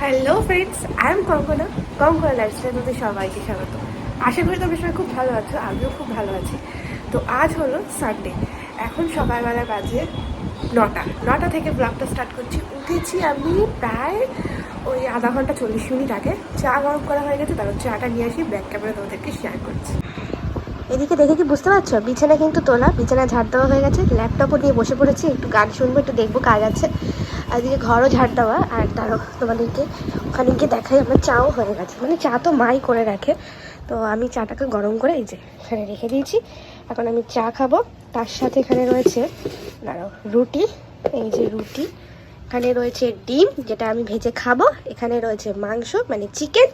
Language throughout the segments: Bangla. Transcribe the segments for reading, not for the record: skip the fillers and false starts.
Hello friends, I am Konkona. Konkona লাইফস্টাইলে তোমাদের সবাইকে স্বাগত। আশা করি তোমরা সবাই খুব ভালো আছো, আমিও খুব ভালো আছি। তো আজ হলো সানডে, এখন সকালবেলা বাজে 9টা থেকে ব্লগটা স্টার্ট করছি। উঠেছি আমি প্রায় ওই আধা ঘন্টা 40 মিনিট আগে। চা গরম করা হয়ে গেছে, তারপর চাটা নিয়ে আসি, ব্যাক ক্যামেরা তোমাদেরকে শেয়ার করছি। এদিকে দেখে কি বুঝতে পারছো, বিছানা কিন্তু তোলা, বিছানা ঝাড় দেওয়া হয়ে গেছে, ল্যাপটপও নিয়ে বসে পড়েছি, একটু গান শুনবো, একটু দেখবো কাজ আছে। আর এদিকে ঘরও ঝাড় দেওয়া, আর তারও তোমাদেরকে ওখানে গিয়ে দেখাই আমার চাও হয়ে গেছে। মানে চা তো মাই করে রাখে, তো আমি চাটাকে গরম করে এই যে এখানে রেখে দিয়েছি। এখন আমি চা খাবো, তার সাথে এখানে রয়েছে দাঁড়াও রুটি, এই যে রুটি, এখানে রয়েছে ডিম যেটা আমি ভেজে খাবো, এখানে রয়েছে মাংস মানে চিকেন,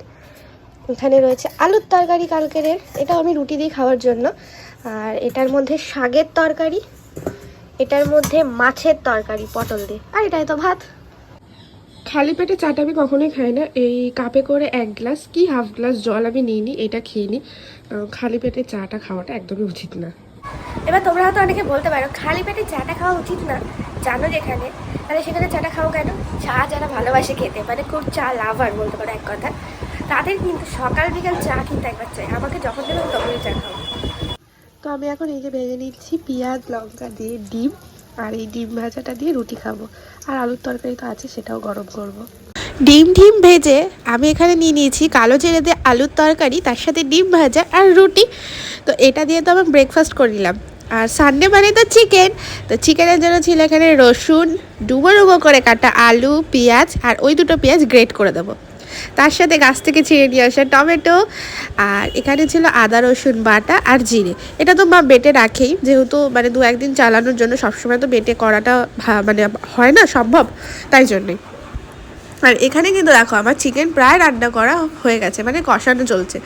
এখানে রয়েছে আলুর তরকারি কালকের, এটা আমি রুটি দিয়ে খাওয়ার জন্য। আর এটার মধ্যে শাকের তরকারি, এটার মধ্যে মাছের তরকারি পটল দিয়ে, আর এটাই তো ভাত। খালি পেটে চাটা আমি কখনোই খাই না, এই কাপে করে 1 গ্লাস কি হাফ গ্লাস জল আমি নিয়ে নিই, এটা খেয়ে নিই। খালি পেটে চাটা খাওয়াটা একদমই উচিত না। এবার তোমরা হয়তো অনেকে বলতে পারো খালি পেটে চাটা খাওয়া উচিত না, জানো যেখানে, তাহলে সেখানে চাটা খাও কেন? চা যারা ভালোবাসে খেতে, মানে খুব চা লাভার বলতে পারো এক কথা, তাদের কিন্তু সকাল বিকাল চা কিন্তু একবার চাই। আমাকে যখন দেবেন তখনই চা খাও। তো আমি এখন এই যে ভেজে নিচ্ছি পেঁয়াজ লঙ্কা দিয়ে ডিম, আর এই ডিম ভাজাটা দিয়ে রুটি খাবো। আর আলুর তরকারি তো আছে, সেটাও গরম করব। ডিম ভেজে আমি এখানে নিয়ে নিয়েছি কালো জিরে দিয়ে আলুর তরকারি, তার সাথে ডিম ভাজা আর রুটি। তো এটা দিয়ে তো আমি ব্রেকফাস্ট করে নিলাম। আর সানডে মানে তো চিকেন, তো চিকেনের জন্য ছিল এখানে রসুন, ডুবো ডুবো করে কাটা আলু, পেঁয়াজ, আর ওই দুটো পেঁয়াজ গ্রেট করে দেবো, তার সাথে গাছ থেকে ছিঁড়ে নিয়ে আসা টমেটো, আর এখানে ছিল আদা রসুন বাটা আর জিরে। এটা তো মা বেটে রাখেই, যেহেতু মানে 2-1 দিন চালানোর জন্য, সবসময় তো বেটে করাটা মানে হয় না সম্ভব, তাই জন্যই। আর এখানে কিন্তু দেখো আমার চিকেন প্রায় রান্না করা হয়ে গেছে, মানে কষানো চলছে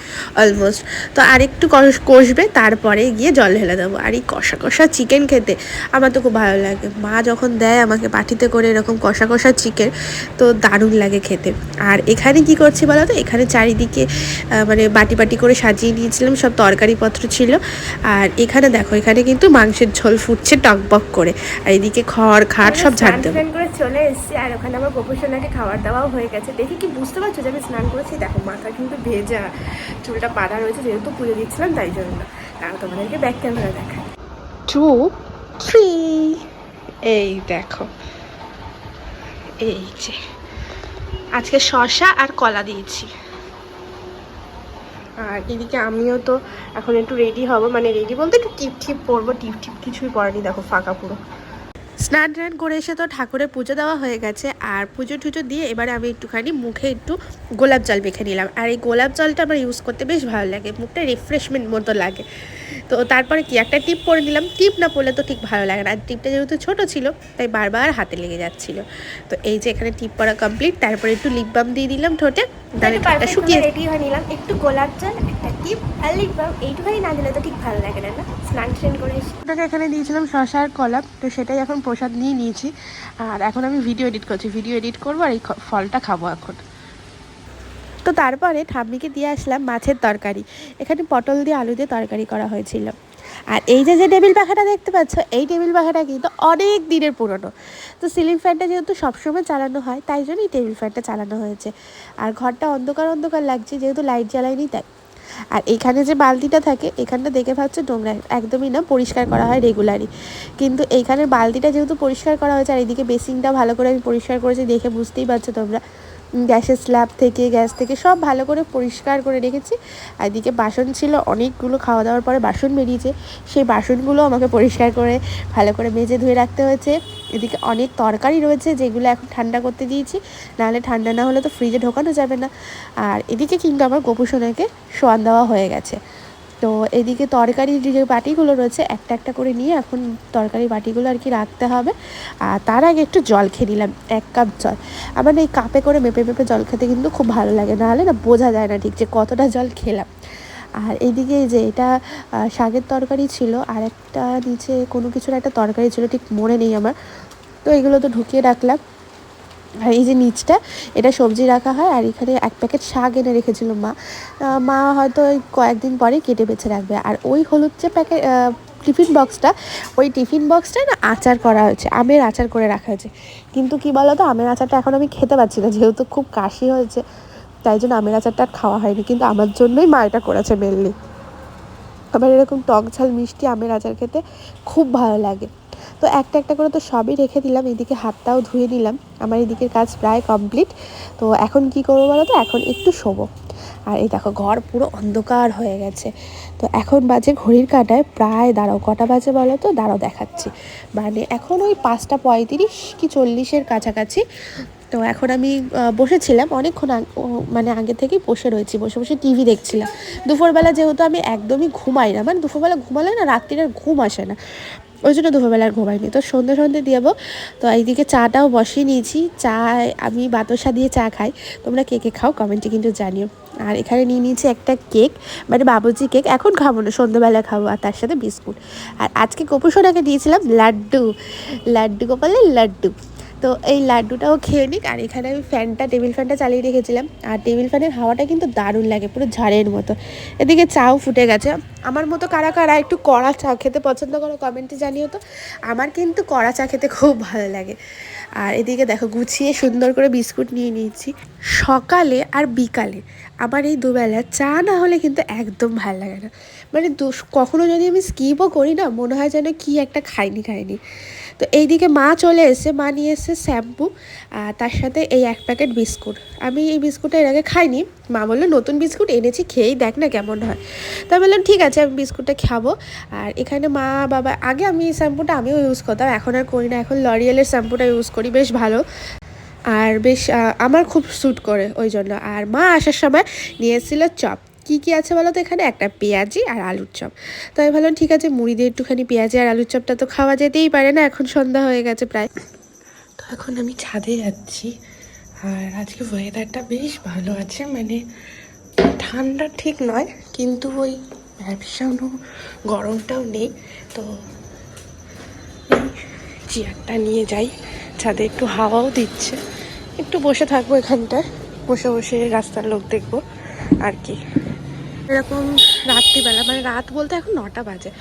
অলমোস্ট। তো আর একটু কষবে, তারপরে গিয়ে জল ঢেলে দেবো। আর এই কষা কষা চিকেন খেতে আমার তো খুব ভালো লাগে। মা যখন দেয় আমাকে পাটিতে করে এরকম কষা কষা চিকেন, তো দারুণ লাগে খেতে। আর এখানে কি করছি বলো তো, এখানে চারিদিকে মানে বাটি বাটি করে সাজিয়ে নিয়েছিলাম, সব তরকারিপত্র ছিল। আর এখানে দেখো, এখানে কিন্তু মাংসের ঝোল ফুটছে টকবক করে, আর এদিকে খড় খাট সব ঝাড় দেবো করে চলে এসেছি। আর ওখানে আমার গোপুসোনাকে খাবার দাওয়াও হয়ে গেছে। দেখি কি বুঝতে পারছো যে আমি স্নান করেছি? দেখো মাথা কিন্তু ভেজা, চুলটা বাঁধা রয়েছে, যেহেতু পুজো দিচ্ছিলাম তাই জন্য। তারপর তোমাদেরকে ব্যাক ক্যামেরা দেখাই। 2, 3, এই দেখো, এই যে আজকে শসা আর কলা দিয়েছি। আর এদিকে আমিও তো এখন একটু রেডি হব, মানে রেডি বলতে একটু টিপ পরবো। টিপ কিছুই পরেনি, দেখো ফাঁকা পুরো। স্নান টান করে এসে তো ঠাকুরের পুজো দেওয়া হয়ে গেছে। আর পুজো টুজো দিয়ে এবারে আমি একটুখানি মুখে একটু গোলাপ জল মেখে নিলাম। আর এই গোলাপ জলটা আমার ইউজ করতে বেশ ভালো লাগে, মুখটা রিফ্রেশমেন্ট মতো লাগে। তো তারপরে কি একটা টিপ পরে নিলাম, টিপ না পরলে তো ঠিক ভালো লাগে না। আর টিপটা যেহেতু ছোটো ছিল, তাই বারবার হাতে লেগে যাচ্ছিলো। তো এই যে এখানে টিপ পরা কমপ্লিট, তারপরে একটু লিপ বাম দিয়ে দিলাম ঠোঁটে, তাহলে ঠোঁটটা শুকিয়ে রেডি হয়ে নিলাম। একটু গোলাপ জল, একটা টিপ আর লিপ বাম, এইটুখানি না দিলে তো ঠিক ভালো লাগে না, না? স্নান ট্রেন করে এসে ওটাকে এখানে দিয়েছিলাম শসা আর কলা, তো সেটাই এখন প্রসাদ নিয়ে নিয়েছি। আর এখন আমি ভিডিও এডিট করছি, ভিডিও এডিট করবো আর এই ফলটা খাবো এখন। তো তারপরে ঠাম্মিকে দিয়ে আসলাম মাছের তরকারি, এখানে পটল দিয়ে আলু দিয়ে তরকারি করা হয়েছিল। আর এই যে টেবিল পাখাটা দেখতে পাচ্ছ, এই টেবিল পাখাটা কিন্তু অনেক দিনের পুরনো। তো সিলিং ফ্যানটা যেহেতু সবসময় চালানো হয়, তাই জন্য এই টেবিল ফ্যানটা চালানো হয়েছে। আর ঘরটা অন্ধকার অন্ধকার লাগছে, যেহেতু লাইট জ্বালায়নি তাই। আর এখানে যে বালতিটা থাকে, এখানটা দেখে ভাবছো নোংরা, একদমই না, পরিষ্কার করা হয় রেগুলারই। কিন্তু এইখানের বালতিটা যেহেতু পরিষ্কার করা হয়েছে, আর এদিকে বেসিনটা ভালো করে আমি পরিষ্কার করেছি, দেখে বুঝতেই পারছো তোমরা। গ্যাসের স্ল্যাব থেকে, গ্যাস থেকে সব ভালো করে পরিষ্কার করে রেখেছি। আর এদিকে বাসন ছিল অনেকগুলো, খাওয়া দাওয়ার পরে বাসন বেরিয়েছে, সেই বাসনগুলো আমাকে পরিষ্কার করে ভালো করে মেজে ধুয়ে রাখতে হয়েছে। এদিকে অনেক তরকারি রয়েছে, যেগুলো এখন ঠান্ডা করতে দিয়েছি, নাহলে ঠান্ডা না হলে তো ফ্রিজে ঢোকানো যাবে না। আর এদিকে কিন্তু আমার গোপুসোনাকে শোয়ান দেওয়া হয়ে গেছে। তো এদিকে তরকারির যে বাটিগুলো রয়েছে, একটা একটা করে নিয়ে এখন তরকারি বাটিগুলো আর কি রাখতে হবে। আর তার আগে একটু জল খেয়ে নিলাম, 1 কাপ জল। আমার এই কাপে করে মেপে মেপে জল খেতে কিন্তু খুব ভালো লাগে, নাহলে না বোঝা যায় না ঠিক যে কতটা জল খেলাম। আর এইদিকে যে এটা শাকের তরকারি ছিল, আর একটা নিচে কোনো কিছুর একটা তরকারি ছিল, ঠিক মনে নেই আমার। তো এগুলো তো ঢুকিয়ে রাখলাম। আর এই যে নিচটা, এটা সবজি রাখা হয়। আর এখানে 1 প্যাকেট শাক এনে রেখেছিল মা, মা হয়তো ওই কয়েকদিন পরে কেটে বেছে রাখবে। আর ওই হলুদ যে প্যাকেট টিফিন বক্সটা, ওই টিফিন বক্সটায় না আচার করা হয়েছে, আমের আচার করে রাখা হয়েছে। কিন্তু কি বলো তো, আমের আচারটা এখন আমি খেতে পারছি না, যেহেতু খুব কাশি হয়েছে, তাই জন্য আমের আচারটা আর খাওয়া হয়নি। কিন্তু আমার জন্যই মা এটা করেছে মেনলি। আমার এরকম টক ঝাল মিষ্টি আমের আচার খেতে খুব ভালো লাগে। তো একটা একটা করে তো সবই রেখে দিলাম, এদিকে হাতটাও ধুয়ে নিলাম। আমার এদিকের কাজ প্রায় কমপ্লিট। তো এখন কি করবো বলো তো, এখন একটু শোবো। আর এই দেখো ঘর পুরো অন্ধকার হয়ে গেছে। তো এখন বাজে ঘড়ির কাঁটায় প্রায়, দাঁড়াও কটা বাজে বলো তো, দাঁড়াও দেখাচ্ছি, মানে এখন ওই 5:35 কি 40-এর কাছাকাছি। তো এখন আমি বসেছিলাম অনেকক্ষণ মানে আগে থেকেই বসে রয়েছি, বসে বসে টিভি দেখছিলাম। দুপুরবেলা যেহেতু আমি একদমই ঘুমাই না, মানে দুপুরবেলা ঘুমালে না রাত্রির আর ঘুম আসে না, ওই জন্য দুপুরবেলা আর ঘুমাইনি। তো সন্ধ্যে দেবো। তো এইদিকে চাটাও বসিয়ে নিয়েছি। চা আমি বাতাসা দিয়ে চা খাই, তোমরা কে কে খাও কমেন্টে কিন্তু জানিও। আর এখানে নিয়ে নিয়েছি একটা কেক, মানে বাবুজি কেক। এখন খাবো না, সন্ধ্যেবেলা খাবো, আর তার সাথে বিস্কুট। আর আজকে গোপুসোনাকে দিয়েছিলাম লাড্ডু গোপালের লাড্ডু। তো এই লাড্ডুটাও খেয়ে নিক। আর এখানে আমি টেবিল ফ্যানটা চালিয়ে রেখেছিলাম, আর টেবিল ফ্যানের হাওয়াটা কিন্তু দারুণ লাগে, পুরো ঝাড়ের মতো। এদিকে চাও ফুটে গেছে। আমার মতো কারা কারা একটু কড়া চা খেতে পছন্দ করো কমেন্টে জানিও তো। আমার কিন্তু কড়া চা খেতে খুব ভালো লাগে। আর এদিকে দেখো গুছিয়ে সুন্দর করে বিস্কুট নিয়ে নিয়েছি। সকালে আর বিকালে আমার এই দুবেলা চা না হলে কিন্তু একদম ভালো লাগে না, মানে কখনো যদি আমি স্কিপও করি না, মনে হয় যেন কি একটা খাইনি। তো এইদিকে মা চলে এসে, মা নিয়ে এসে শ্যাম্পু, আর তার সাথে এই 1 প্যাকেট বিস্কুট। আমি এই বিস্কুটটা এর আগে খাইনি, মা বললো নতুন বিস্কুট এনেছি, খেয়েই দেখ না কেমন হয়। তাই বললাম ঠিক আছে, আমি বিস্কুটটা খাবো। আর এখানে মা বাবা, আগে আমি এই শ্যাম্পুটা আমিও ইউজ করতাম, এখন আর করি না, এখন লরিয়েলের শ্যাম্পুটা ইউজ করি, বেশ ভালো। আর বেশ আমার খুব স্যুট করে ওই জন্য। আর মা আসার সময় নিয়ে এসেছিলো চপ। কী আছে বলো তো, এখানে একটা পেঁয়াজি আর আলুর চপ। তো আমি ভাবলাম ঠিক আছে, মুড়ি দিয়ে একটুখানি পেঁয়াজি আর আলুর চপটা তো খাওয়া যেতেই পারে না, এখন সন্ধ্যা হয়ে গেছে প্রায়। তো এখন আমি ছাদে যাচ্ছি। আর আজকে ওয়েদারটা বেশ ভালো আছে, মানে ঠান্ডা ঠিক নয়, কিন্তু ওই ভীষণও গরমটাও নেই। তো চেয়ারটা নিয়ে যাই ছাদে, একটু হাওয়াও দিচ্ছে, একটু বসে থাকবো এখানটায়, বসে বসে রাস্তার লোক দেখবো আর কি। এরকম রাত্রিবেলা, মানে রাত বলতে এখন 9টা বাজে,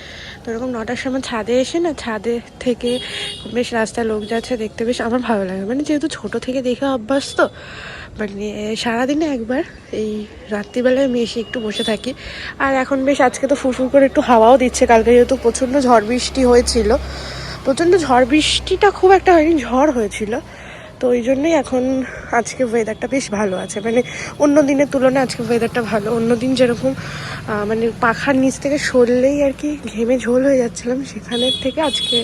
তো এরকম 9টার সময় ছাদে এসে না, ছাদে থেকে বেশ রাস্তায় লোক যাচ্ছে দেখতে বেশ আমার ভালো লাগে। মানে যেহেতু ছোটো থেকে দেখে অভ্যাস, তো মানে সারাদিনে একবার এই রাত্রিবেলায় আমি এসে একটু বসে থাকি। আর এখন বেশ আজকে তো ফুরফুর করে একটু হাওয়াও দিচ্ছে, কালকে যেহেতু প্রচণ্ড ঝড় বৃষ্টি হয়েছিল, প্রচণ্ড ঝড় বৃষ্টিটা খুব একটা হয়নি, ঝড় হয়েছিল। তো ওই জন্যই এখন আজকে ওয়েদারটা বেশ ভালো আছে, মানে অন্য দিনের তুলনায় আজকে ওয়েদারটা ভালো। অন্য দিন যেরকম মানে পাখার নিচ থেকে সরলেই আর কি ঘেমে ঝোল হয়ে যাচ্ছিলাম, সেখানের থেকে আজকে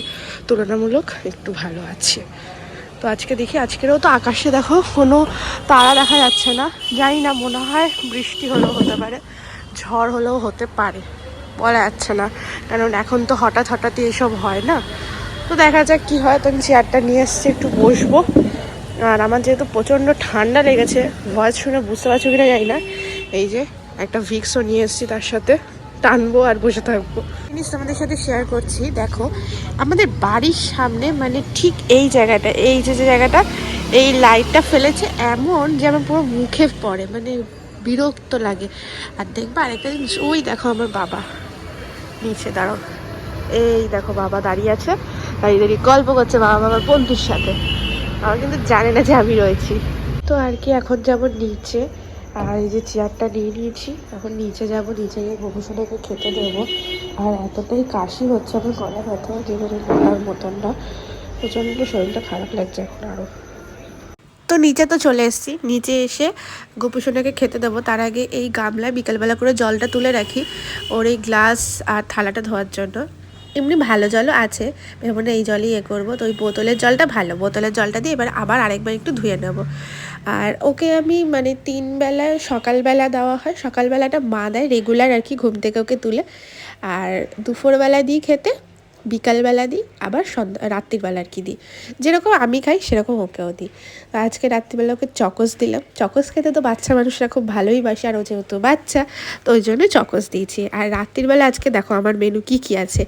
তুলনামূলক একটু ভালো আছে। তো আজকে দেখি, আজকেরও তো আকাশে দেখো কোনো তারা দেখা যাচ্ছে না, জানি না, মনে হয় বৃষ্টি হলেও হতে পারে, ঝড় হলেও হতে পারে, বলা যাচ্ছে না, কারণ এখন তো হঠাৎই এসব হয় না। তো দেখা যাক কি হয়। তো আমি চেয়ারটা নিয়ে এসছি, একটু বসবো। আর আমার যেহেতু প্রচণ্ড ঠান্ডা লেগেছে, ভয়েস শুনে বুঝতে পারছো কিনা জানি না, এই যে একটা ভিক্সও নিয়ে এসছি, তার সাথে টানবো আর বসে থাকবো। জিনিস তোমাদের সাথে শেয়ার করছি, দেখো আমাদের বাড়ির সামনে, মানে ঠিক এই জায়গাটা, এই যে জায়গাটা, এই লাইটটা ফেলেছে এমন যে আমার পুরো মুখে পড়ে, মানে বিরক্ত লাগে। আর দেখবা আরেকটা জিনিস, ওই দেখো আমার বাবা নিচে, দাঁড়াও, এই দেখো বাবা দাঁড়িয়ে আছে, দাঁড়িয়ে গল্প করছে বাবার বন্ধুর সাথে, আমার কিন্তু জানে না যে আমি রয়েছি। তো আর কি, এখন যাবো নিচে। আর এই যে চেয়ারটা নিয়ে নিয়েছি, এখন নিচে যাব, নিচে গিয়ে গোপুসোনাকে খেতে দেবো। আর এতটাই কাশি হচ্ছে আমার, গলা ব্যথা যেভাবে বলার মতন না, প্রচণ্ড শরীরটা খারাপ লাগছে এখন আরও। তো নিচে তো চলে এসেছি, নিচে এসে গোপুসোনাকে খেতে দেবো। তার আগে এই গামলায় বিকালবেলা করে জলটা তুলে রাখি, ওর এই গ্লাস আর থালাটা ধোয়ার জন্য। এমনি ভালো জলও আছে, ভেবো না এই জলই করবো। তো ওই বোতলের জলটা ভালো, বোতলের জলটা দিয়ে এবার আবার আরেকবার একটু ধুয়ে নেব। আর ওকে আমি মানে 3 বেলায়, সকালবেলা দেওয়া হয়, সকালবেলাটা মা দেয় রেগুলার আর কি, ঘুম থেকে ওকে তুলে। আর দুপুরবেলা দিই খেতে, বিকালবেলা দিই, আবার রাত্রিবেলা আর কি দিই, যেরকম আমি খাই সেরকম ওকেও দিই। তো আজকে রাত্রিবেলা ওকে চকোস দিলাম। চকোস খেতে তো বাচ্চা মানুষরা খুব ভালোই বাসে, আর ও যেহেতু বাচ্চা, তো ওই জন্য চকোস দিয়েছি। আর রাত্রিবেলা আজকে দেখো আমার মেনু কী আছে,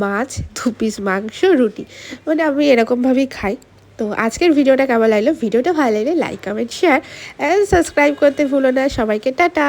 মাছ, 2 পিস মাংস, রুটি, মানে আমি এরকমভাবেই খাই। তো আজকের ভিডিওটা কেমন লাগলো, ভিডিওটা ভালো লাগলে like comment share and subscribe করতে ভুলো না। সবাইকে টাটা।